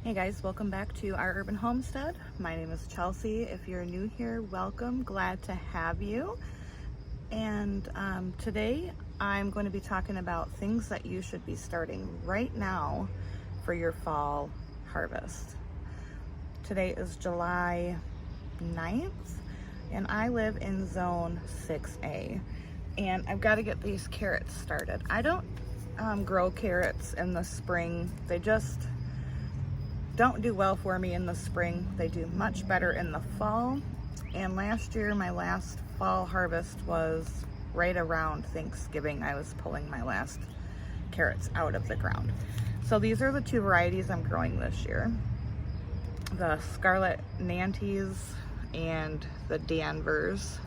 Hey guys, welcome back to our urban homestead. My name is Chelsea. If you're new here, welcome. Glad to have you. And today I'm going to be talking about things that you should be starting right now for your fall harvest. Today is July 9th and I live in zone 6A, and I've got to get these carrots started. I don't grow carrots in the spring. They just don't do well for me in the spring. They do much better in the fall. And last year, my last fall harvest was right around Thanksgiving. I was pulling my last carrots out of the ground. So these are the two varieties I'm growing this year. The Scarlet Nantes and the Danvers.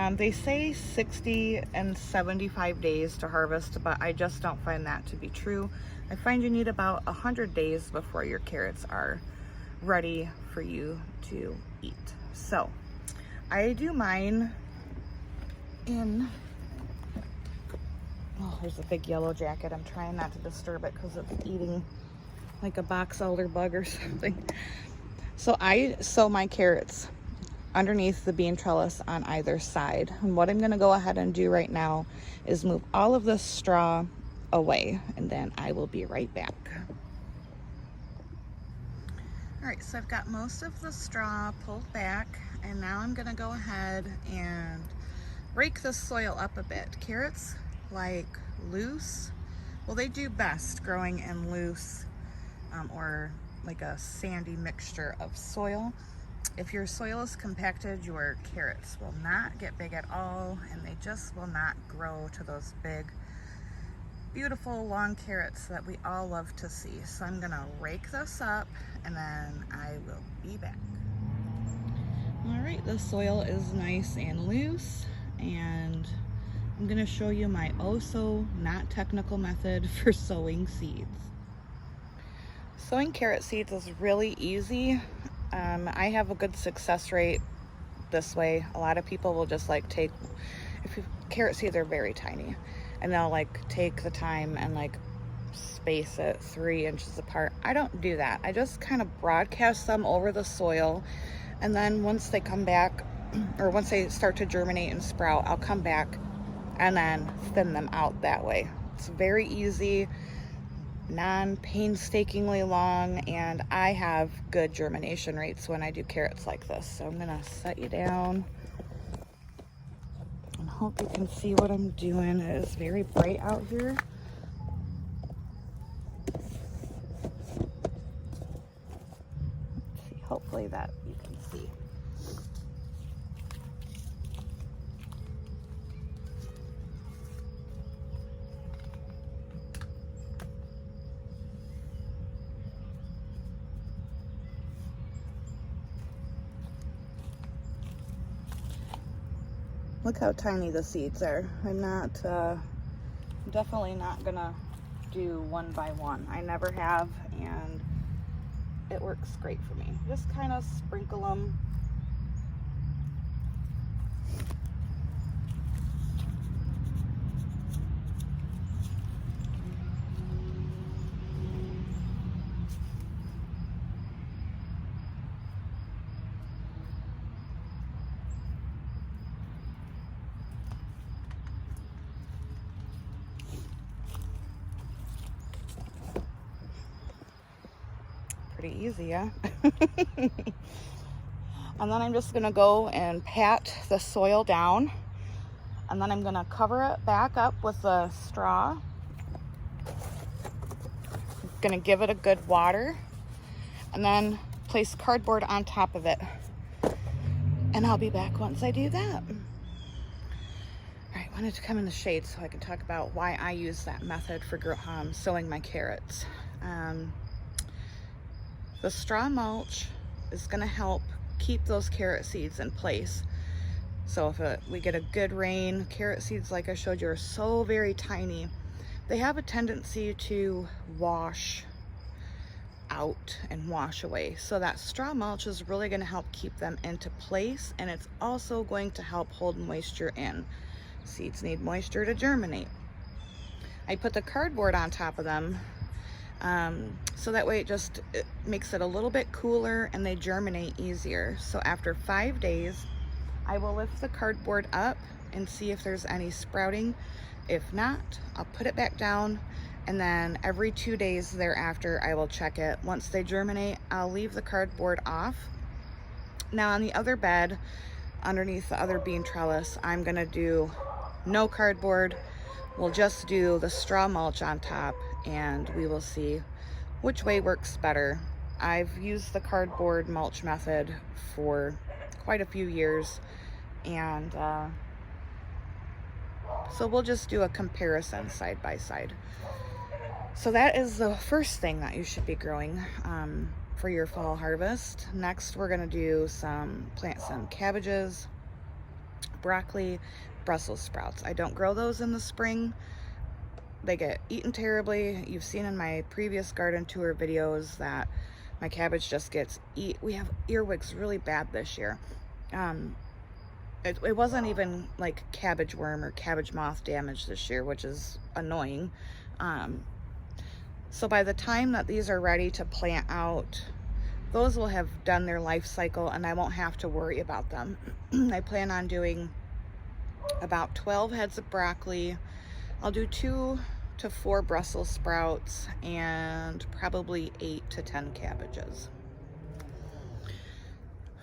They say 60 and 75 days to harvest, but I just don't find that to be true. I find you need about 100 days before your carrots are ready for you to eat. So I do mine in, oh, there's a big yellow jacket. I'm trying not to disturb it because it's eating like a box elder bug or something. So I sow my carrots underneath the bean trellis on either side. And what I'm going to go ahead and do right now is move all of this straw away, and then I will be right back. All right, so I've got most of the straw pulled back, and now I'm going to go ahead and rake the soil up a bit. Carrots like loose, well, they do best growing in loose or like a sandy mixture of soil. If your soil is compacted, your carrots will not get big at all, and they just will not grow to those big, beautiful long carrots that we all love to see. So I'm gonna rake this up and then I will be back. All right, the soil is nice and loose, and I'm gonna show you my oh-so not technical method for sowing seeds. Sowing carrot seeds is really easy. I have a good success rate this way. A lot of people will just like take, carrot seeds are very tiny, and they'll like take the time and like space it 3 inches apart. I don't do that. I just kind of broadcast them over the soil, and then once they come back, or once they start to germinate and sprout, I'll come back and then thin them out that way. It's very easy, non-painstakingly long, and I have good germination rates when I do carrots like this. So I'm gonna set you down and hope you can see what I'm doing. It is very bright out here. Let's see, hopefully that you can see. Look how tiny the seeds are. I'm not, definitely not gonna do one by one. I never have, and it works great for me. Just kind of sprinkle them. Pretty easy, yeah? And then I'm just gonna go and pat the soil down, and then I'm gonna cover it back up with the straw. I'm gonna give it a good water, and then place cardboard on top of it. And I'll be back once I do that. All right, I wanted to come in the shade so I can talk about why I use that method for sowing my carrots. The straw mulch is going to help keep those carrot seeds in place. So if we get a good rain, carrot seeds, like I showed you, are so very tiny. They have a tendency to wash out and wash away. So that straw mulch is really going to help keep them into place, and it's also going to help hold moisture in. Seeds need moisture to germinate. I put the cardboard on top of them, so that way it makes it a little bit cooler and they germinate easier. So after 5 days, I will lift the cardboard up and see if there's any sprouting. If not, I'll put it back down, and then every 2 days thereafter, I will check it. Once they germinate, I'll leave the cardboard off. Now on the other bed, underneath the other bean trellis, I'm gonna do no cardboard. We'll just do the straw mulch on top, and we will see which way works better. I've used the cardboard mulch method for quite a few years, and so we'll just do a comparison side by side. So that is the first thing that you should be growing for your fall harvest. Next, we're gonna plant some cabbages, broccoli, Brussels sprouts. I don't grow those in the spring. They get eaten terribly. You've seen in my previous garden tour videos that my cabbage just gets we have earwigs really bad this year. It wasn't even like cabbage worm or cabbage moth damage this year, which is annoying. So by the time that these are ready to plant out, those will have done their life cycle and I won't have to worry about them. I plan on doing about 12 heads of broccoli. I'll do 2 to 4 Brussels sprouts and probably 8 to 10 cabbages.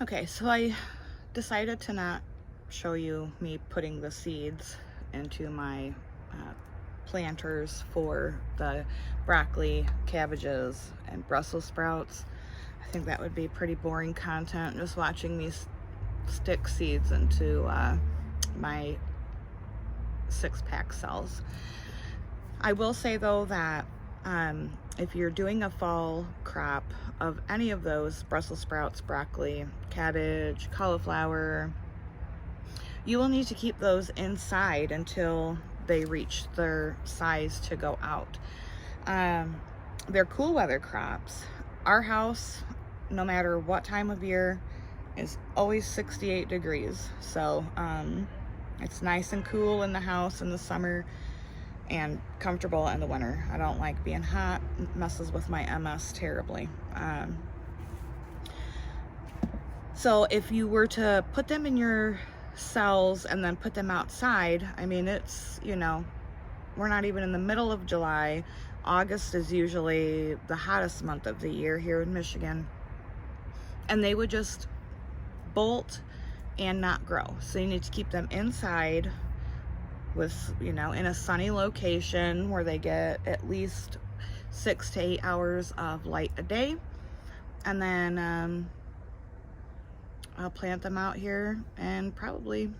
Okay, so I decided to not show you me putting the seeds into my planters for the broccoli, cabbages, and Brussels sprouts. I think that would be pretty boring content, just watching me stick seeds into my 6-pack cells. I will say though that if you're doing a fall crop of any of those Brussels sprouts, broccoli, cabbage, cauliflower, you will need to keep those inside until they reach their size to go out. They're cool weather crops. Our house, no matter what time of year, is always 68 degrees. So it's nice and cool in the house in the summer and comfortable in the winter. I don't like being hot. It messes with my MS terribly. So if you were to put them in your cells and then put them outside, I mean, it's, you know, we're not even in the middle of July. August is usually the hottest month of the year here in Michigan, and they would just bolt and not grow. So you need to keep them inside with, you know, in a sunny location where they get at least 6 to 8 hours of light a day. And then I'll plant them out here in probably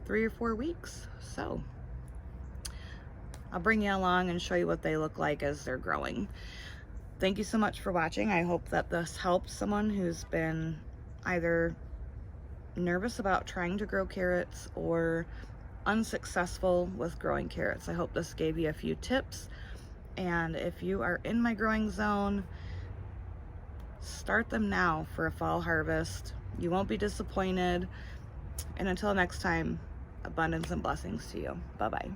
3 or 4 weeks. So I'll bring you along and show you what they look like as they're growing. Thank you so much for watching. I hope that this helps someone who's been either nervous about trying to grow carrots or unsuccessful with growing carrots. I hope this gave you a few tips. And if you are in my growing zone, start them now for a fall harvest. You won't be disappointed. And until next time, abundance and blessings to you. Bye-bye.